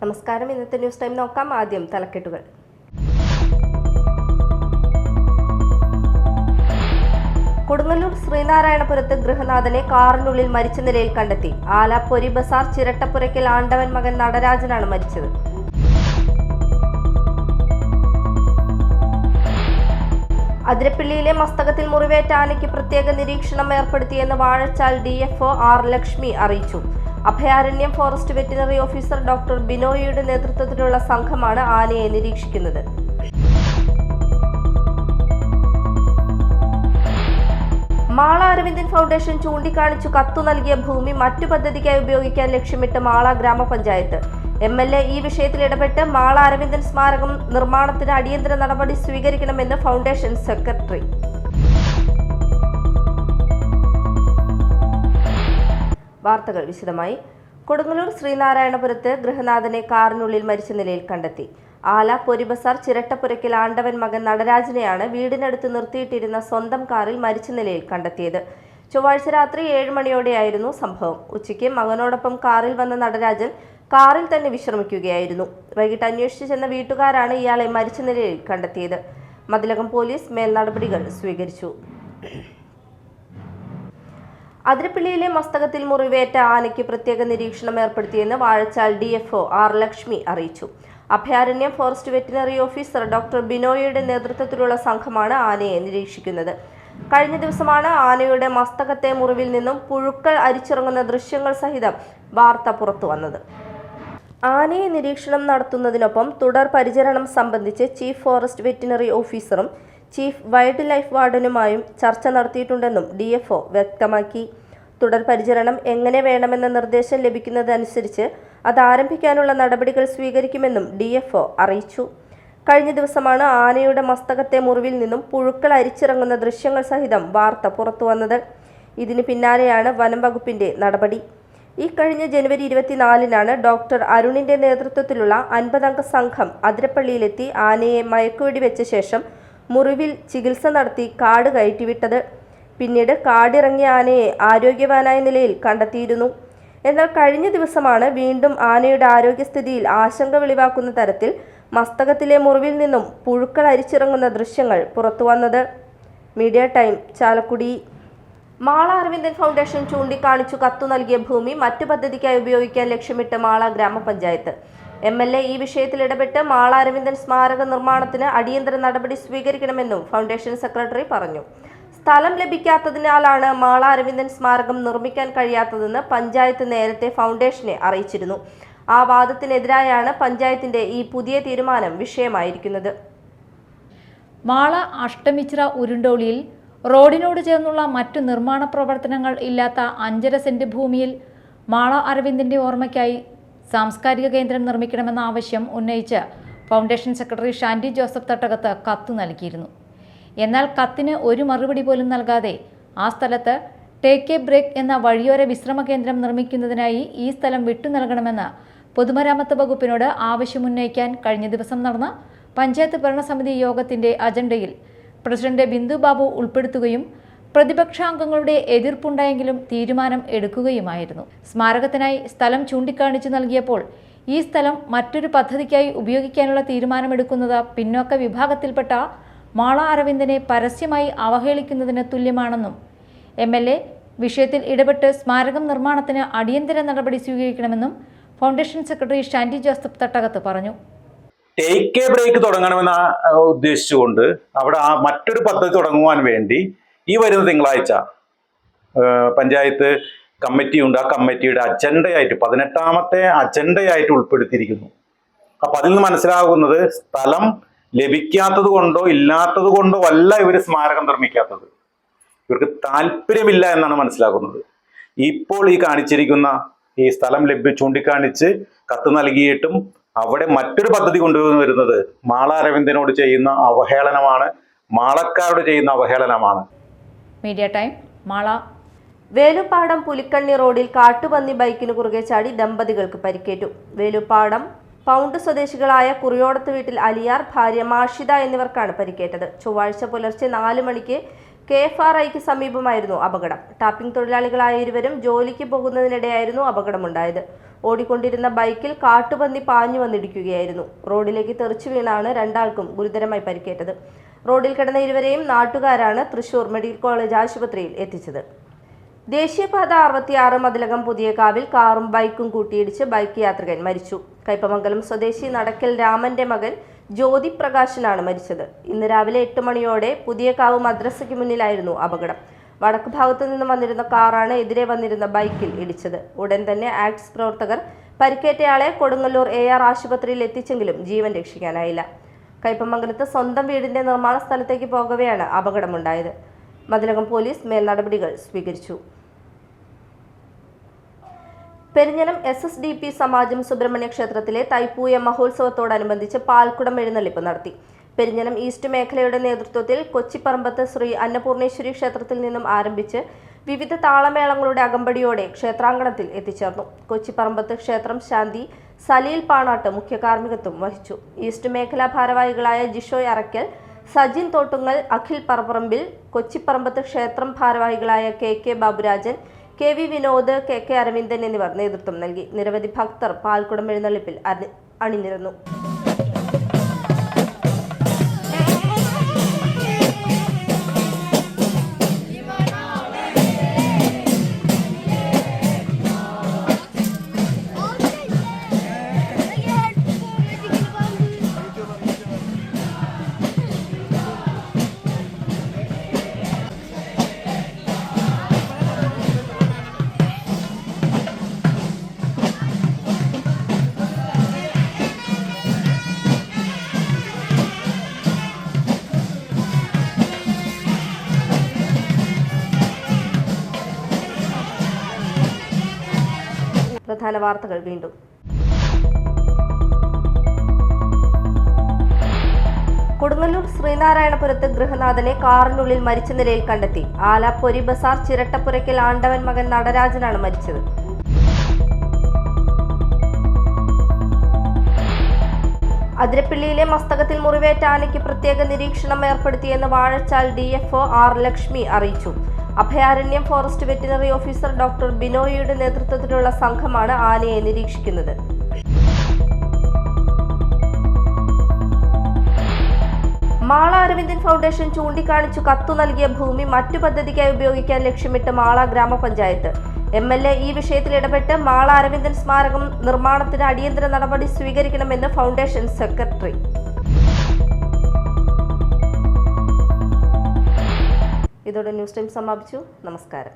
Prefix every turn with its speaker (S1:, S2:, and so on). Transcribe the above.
S1: നമസ്കാരം. ഇന്നത്തെ news time നോക്കാം. ആദ്യം തലക്കെട്ടുകൾ. കൊടുങ്ങല്ലൂർ ശ്രീനാരായണപുരത്ത് ഗൃഹനാഥനെ കാറിനുള്ളിൽ മരിച്ച നിലയിൽ കണ്ടെത്തി. ആലപ്പൊരി ബസാർ ചിരട്ടപ്പുരയ്ക്കൽ ആണ്ടവൻ മകൻ നടരാജനാണ് മരിച്ചത്. അതിരപ്പിള്ളിയിലെ മസ്തകത്തിൽ മുറിവേറ്റ ആനയ്ക്ക് പ്രത്യേക നിരീക്ഷണം ഏർപ്പെടുത്തിയെന്ന് വാഴച്ചാൽ DFO R ലക്ഷ്മി അറിയിച്ചു. Abhayaranyam forest veterinary officer doctor ബിനോയിയുടെ നേതൃത്വത്തിലുള്ള സംഘമാണ് ആനയെ നിരീക്ഷിക്കുന്നത്. മാള അരവിന്ദൻ ഫൗണ്ടേഷൻ ചൂണ്ടിക്കാണിച്ചു കത്തു നൽകിയ ഭൂമി മറ്റു പദ്ധതിക്കായി ഉപയോഗിക്കാൻ ലക്ഷ്യമിട്ട് മാള ഗ്രാമപഞ്ചായത്ത്. MLA ഈ വിഷയത്തിൽ ഇടപെട്ട് മാള അരവിന്ദൻ സ്മാരകം നിർമ്മാണത്തിന് അടിയന്തര നടപടി സ്വീകരിക്കണമെന്ന് ഫൗണ്ടേഷൻ സെക്രട്ടറി. വാർത്തകൾ വിശദമായി. കൊടുങ്ങല്ലൂർ ശ്രീനാരായണപുരത്ത് ഗൃഹനാഥനെ കാറിനുള്ളിൽ മരിച്ച നിലയിൽ കണ്ടെത്തി. ആല പൊരിബസാർ ചിരട്ടപ്പുരയ്ക്കൽ ആണ്ടവൻ മകൻ നടരാജനെയാണ് വീടിനടുത്ത് നിർത്തിയിട്ടിരുന്ന സ്വന്തം കാറിൽ മരിച്ച നിലയിൽ കണ്ടെത്തിയത്. ചൊവ്വാഴ്ച രാത്രി 7 മണിയോടെയായിരുന്നു സംഭവം. ഉച്ചയ്ക്ക് മകനോടൊപ്പം കാറിൽ വന്ന നടരാജൻ കാറിൽ തന്നെ വിശ്രമിക്കുകയായിരുന്നു. വൈകിട്ട് അന്വേഷിച്ചു ചെന്ന വീട്ടുകാരാണ് ഇയാളെ മരിച്ച നിലയിൽ കണ്ടെത്തിയത്. മതിലകം പോലീസ് മേൽ നടപടികൾ സ്വീകരിച്ചു. അതിരപ്പിള്ളിയിലെ മസ്തകത്തിൽ മുറിവേറ്റ ആനയ്ക്ക് പ്രത്യേക നിരീക്ഷണം ഏർപ്പെടുത്തിയെന്ന് വാഴച്ചാൽ DFO R ലക്ഷ്മി അറിയിച്ചു. Abhayaranyam forest veterinary officer doctor ബിനോയിയുടെ നേതൃത്വത്തിലുള്ള സംഘമാണ് ആനയെ നിരീക്ഷിക്കുന്നത്. കഴിഞ്ഞ ദിവസമാണ് ആനയുടെ മസ്തകത്തെ മുറിവിൽ നിന്നും പുഴുക്കൾ അരിച്ചിറങ്ങുന്ന ദൃശ്യങ്ങൾ സഹിതം വാർത്ത പുറത്തു വന്നത്. ആനയെ നിരീക്ഷണം നടത്തുന്നതിനൊപ്പം തുടർ പരിചരണം സംബന്ധിച്ച് ചീഫ് ഫോറസ്റ്റ് വെറ്റിനറി ഓഫീസറും ചീഫ് വൈൽഡ് ലൈഫ് വാർഡനുമായും ചർച്ച നടത്തിയിട്ടുണ്ടെന്നും DFO വ്യക്തമാക്കി. തുടർ പരിചരണം എങ്ങനെ വേണമെന്ന നിർദ്ദേശം ലഭിക്കുന്നതനുസരിച്ച് അത് ആരംഭിക്കാനുള്ള നടപടികൾ സ്വീകരിക്കുമെന്നും DFO അറിയിച്ചു. കഴിഞ്ഞ ദിവസമാണ് ആനയുടെ മസ്തകത്തെ മുറിവിൽ നിന്നും പുഴുക്കൾ അരിച്ചിറങ്ങുന്ന ദൃശ്യങ്ങൾ സഹിതം വാർത്ത പുറത്തുവന്നത്. ഇതിന് പിന്നാലെയാണ് വനം വകുപ്പിന്റെ നടപടി. ഈ കഴിഞ്ഞ ജനുവരി 24-നാണ് ഡോക്ടർ അരുണിന്റെ നേതൃത്വത്തിലുള്ള 50 അംഗ സംഘം അതിരപ്പള്ളിയിലെത്തി ആനയെ മയക്കുവെടി വെച്ച ശേഷം മുറിവിൽ ചികിത്സ നടത്തി കാട് കയറ്റിവിട്ടത്. പിന്നീട് കാടിറങ്ങിയ ആനയെ ആരോഗ്യവാനായ നിലയിൽ കണ്ടെത്തിയിരുന്നു. എന്നാൽ കഴിഞ്ഞ ദിവസമാണ് വീണ്ടും ആനയുടെ ആരോഗ്യസ്ഥിതിയിൽ ആശങ്ക വെളിവാക്കുന്ന തരത്തിൽ മസ്തകത്തിലെ മുറിവിൽ നിന്നും പുഴുക്കൾ അരിച്ചിറങ്ങുന്ന ദൃശ്യങ്ങൾ പുറത്തുവന്നത്. Media time, Chalakudy. Mala Aravindan foundation ചൂണ്ടിക്കാണിച്ചു കത്തു നൽകിയ ഭൂമി മറ്റു പദ്ധതിക്കായി ഉപയോഗിക്കാൻ ലക്ഷ്യമിട്ട് മാള ഗ്രാമപഞ്ചായത്ത്. MLA ഈ വിഷയത്തിൽ ഇടപെട്ട് മാള അരവിന്ദൻ സ്മാരക നിർമ്മാണത്തിന് അടിയന്തര നടപടി സ്വീകരിക്കണമെന്നും ഫൗണ്ടേഷൻ സെക്രട്ടറി പറഞ്ഞു. സ്ഥലം ലഭിക്കാത്തതിനാലാണ് മാള അരവിന്ദൻ സ്മാരകം നിർമ്മിക്കാൻ കഴിയാത്തതെന്ന് പഞ്ചായത്ത് നേരത്തെ ഫൗണ്ടേഷനെ അറിയിച്ചിരുന്നു. ആ വാദത്തിനെതിരായാണ് പഞ്ചായത്തിന്റെ ഈ പുതിയ തീരുമാനം വിഷയമായിരിക്കുന്നത്.
S2: മാള അഷ്ടമിച്ചിറ ഉരുണ്ടോളിയിൽ റോഡിനോട് ചേർന്നുള്ള മറ്റു നിർമ്മാണ പ്രവർത്തനങ്ങൾ ഇല്ലാത്ത 5.5 സെന്റ് ഭൂമിയിൽ മാള അരവിന്ദന്റെ ഓർമ്മയ്ക്കായി സാംസ്കാരിക കേന്ദ്രം നിർമ്മിക്കണമെന്ന ആവശ്യം ഉന്നയിച്ച് ഫൗണ്ടേഷൻ സെക്രട്ടറി ഷാൻഡി ജോസഫ് തട്ടകത്ത് കത്ത് നൽകിയിരുന്നു. എന്നാൽ കത്തിന് ഒരു മറുപടി പോലും നൽകാതെ ആ സ്ഥലത്ത് ടേക്ക് എ ബ്രേക്ക് എന്ന വഴിയോര വിശ്രമ കേന്ദ്രം നിർമ്മിക്കുന്നതിനായി ഈ സ്ഥലം വിട്ടു നൽകണമെന്ന് പൊതുമരാമത്ത് വകുപ്പിനോട് ആവശ്യമുന്നയിക്കാൻ കഴിഞ്ഞ ദിവസം നടന്ന പഞ്ചായത്ത് ഭരണസമിതി യോഗത്തിന്റെ അജണ്ടയിൽ പ്രസിഡന്റ് ബിന്ദു ബാബു ഉൾപ്പെടുത്തുകയും പ്രതിപക്ഷാംഗങ്ങളുടെ എതിർപ്പുണ്ടായെങ്കിലും തീരുമാനം എടുക്കുകയുമായിരുന്നു. സ്മാരകത്തിനായി സ്ഥലം ചൂണ്ടിക്കാണിച്ചു നൽകിയപ്പോൾ ഈ സ്ഥലം മറ്റൊരു പദ്ധതിക്കായി ഉപയോഗിക്കാനുള്ള തീരുമാനമെടുക്കുന്നത് പിന്നോക്ക വിഭാഗത്തിൽപ്പെട്ട മാള അരവിന്ദനെ പരസ്യമായി അവഹേളിക്കുന്നതിന് തുല്യമാണെന്നും MLA വിഷയത്തിൽ ഇടപെട്ട് സ്മാരകം നിർമ്മാണത്തിന് അടിയന്തര നടപടി സ്വീകരിക്കണമെന്നും ഫൗണ്ടേഷൻ സെക്രട്ടറി ഷാൻഡി ജോസഫ് തട്ടകത്ത് പറഞ്ഞു.
S3: ടേക്ക് എ ബ്രേക്ക് തുടങ്ങണമെന്ന് ഉദ്ദേശിച്ചുകൊണ്ട് അവിടെ മറ്റൊരു പദ്ധതി തുടങ്ങുവാൻ വേണ്ടി ഈ വരുന്ന തിങ്കളാഴ്ച പഞ്ചായത്ത് കമ്മിറ്റിയുണ്ട്. ആ കമ്മിറ്റിയുടെ അജണ്ടയായിട്ട് 18ാമത്തെ അജണ്ടയായിട്ട് ഉൾപ്പെടുത്തിയിരിക്കുന്നു. അപ്പൊ അതിൽ നിന്ന് മനസ്സിലാകുന്നത് സ്ഥലം ലഭിക്കാത്തത് കൊണ്ടോ ഇല്ലാത്തത് കൊണ്ടോ അല്ല ഇവർ സ്മാരകം നിർമ്മിക്കാത്തത്, ഇവർക്ക് താല്പര്യമില്ല എന്നാണ് മനസ്സിലാക്കുന്നത്. ഇപ്പോൾ ഈ കാണിച്ചിരിക്കുന്ന ഈ സ്ഥലം ചൂണ്ടിക്കാണിച്ച് കത്ത് നൽകിയിട്ടും അവിടെ മറ്റൊരു പദ്ധതി കൊണ്ടുവരുന്നത് മാള അരവിന്ദനോട് ചെയ്യുന്ന അവഹേളനമാണ്, മാളക്കാരോട് ചെയ്യുന്ന അവഹേളനമാണ്.
S2: Media time, Mala.
S1: വേലുപ്പാടം പുലിക്കണ്ണി റോഡിൽ കാട്ടുപന്നി ബൈക്കിന് കുറുകെ ചാടി ദമ്പതികൾക്ക് പരിക്കേറ്റു. വേലുപ്പാടം പൗണ്ട് സ്വദേശികളായ കുറിയോടത്ത് വീട്ടിൽ അലിയാർ, ഭാര്യ മാഷിദ എന്നിവർക്കാണ് പരിക്കേറ്റത്. ചൊവ്വാഴ്ച പുലർച്ചെ 4 മണിക്ക് KFRIക്ക് സമീപമായിരുന്നു അപകടം. ടാപ്പിംഗ് തൊഴിലാളികളായ ഇരുവരും ജോലിക്ക് പോകുന്നതിനിടെയായിരുന്നു അപകടമുണ്ടായത്. ഓടിക്കൊണ്ടിരുന്ന ബൈക്കിൽ കാട്ടുപന്നി പാഞ്ഞു വന്നിടിക്കുകയായിരുന്നു. റോഡിലേക്ക് തെറിച്ചു വീണാണ് രണ്ടാൾക്കും ഗുരുതരമായി പരിക്കേറ്റത്. റോഡിൽ കിടന്ന ഇരുവരെയും നാട്ടുകാരാണ് തൃശൂർ മെഡിക്കൽ കോളേജ് ആശുപത്രിയിൽ എത്തിച്ചത്. ദേശീയപാത 66 മതിലകം പുതിയകാവിൽ കാറും ബൈക്കും കൂട്ടിയിടിച്ച് ബൈക്ക് യാത്രികൻ മരിച്ചു. കയ്പമംഗലം സ്വദേശി നടക്കൽ രാമന്റെ മകൻ ജ്യോതി പ്രകാശനാണ് മരിച്ചത്. ഇന്ന് രാവിലെ 8 മണിയോടെ പുതിയകാവ് മദ്രസയ്ക്ക് മുന്നിലായിരുന്നു അപകടം. വടക്ക് ഭാഗത്തു നിന്നും വന്നിരുന്ന കാറാണ് എതിരെ വന്നിരുന്ന ബൈക്കിൽ ഇടിച്ചത്. ഉടൻ തന്നെ ആക്ട്സ് പ്രവർത്തകർ പരിക്കേറ്റയാളെ കൊടുങ്ങല്ലൂർ AR ആശുപത്രിയിൽ എത്തിച്ചെങ്കിലും ജീവൻ രക്ഷിക്കാനായില്ല. കയ്പമംഗലത്ത് സ്വന്തം വീടിന്റെ നിർമ്മാണ സ്ഥലത്തേക്ക് പോകവെയാണ് അപകടമുണ്ടായത്. മതിലകം പോലീസ് മേൽ നടപടികൾ സ്വീകരിച്ചു. പെരിഞ്ഞനം SSDP സമാജം സുബ്രഹ്മണ്യ ക്ഷേത്രത്തിലെ തൈപ്പൂയ മഹോത്സവത്തോടനുബന്ധിച്ച് പാൽക്കുടം എഴുന്നള്ളിപ്പ് നടത്തി. പെരിഞ്ഞനം ഈസ്റ്റ് മേഖലയുടെ നേതൃത്വത്തിൽ കൊച്ചിപ്പറമ്പത്ത് ശ്രീ അന്നപൂർണേശ്വരി ക്ഷേത്രത്തിൽ നിന്നും ആരംഭിച്ച് വിവിധ താളമേളങ്ങളുടെ അകമ്പടിയോടെ ക്ഷേത്രാങ്കണത്തിൽ എത്തിച്ചേർന്നു. കൊച്ചിപ്പറമ്പത്ത് ക്ഷേത്രം ശാന്തി സലീൽ പാണാട്ട് മുഖ്യ കാർമ്മികത്വം വഹിച്ചു. ഈസ്റ്റ് മേഖലാ ഭാരവാഹികളായ ജിഷോയ് അറക്കൽ, സജിൻ തോട്ടുങ്ങൽ, അഖിൽ പറപ്പറമ്പിൽ, കൊച്ചിപ്പറമ്പത്ത് ക്ഷേത്രം ഭാരവാഹികളായ KK Baburajan, KV Vinod, KK Aravindan എന്നിവർ നേതൃത്വം നൽകി. നിരവധി ഭക്തർ പാൽക്കുടം എഴുന്നള്ളിപ്പിൽ അണിനിരന്നു. പ്രധാന വാർത്തകൾ വീണ്ടും. കൊടുങ്ങല്ലൂർ ശ്രീനാരായണപുരത്ത് ഗൃഹനാഥനെ കാറിനുള്ളിൽ മരിച്ച നിലയിൽ കണ്ടെത്തി. ആല പൊരി ബസാർ ചിരട്ടപ്പുരയ്ക്കൽ ആണ്ടവൻ മകൻ നടരാജനാണ് മരിച്ചത്. അതിരപ്പിള്ളിയിലെ മസ്തകത്തിൽ മുറിവേറ്റ ആനയ്ക്ക് പ്രത്യേക നിരീക്ഷണം ഏർപ്പെടുത്തിയെന്ന് വാഴച്ചാൽ DFO R ലക്ഷ്മി അറിയിച്ചു. Abhayaranyam forest veterinary officer doctor ബിനോയിയുടെ നേതൃത്വത്തിലുള്ള സംഘമാണ് ആനയെ നിരീക്ഷിക്കുന്നത്. മാള അരവിന്ദൻ ഫൗണ്ടേഷൻ ചൂണ്ടിക്കാണിച്ചു കത്തു നൽകിയ ഭൂമി മറ്റു പദ്ധതിക്കായി ഉപയോഗിക്കാൻ ലക്ഷ്യമിട്ട് മാള ഗ്രാമപഞ്ചായത്ത്. MLA ഈ വിഷയത്തിൽ ഇടപെട്ട് മാള അരവിന്ദൻ സ്മാരകം നിർമ്മാണത്തിന് അടിയന്തര നടപടി സ്വീകരിക്കണമെന്ന് ഫൗണ്ടേഷൻ സെക്രട്ടറി. ഇതോടെ ന്യൂസ് ടൈം സമാപിച്ചു. നമസ്കാരം.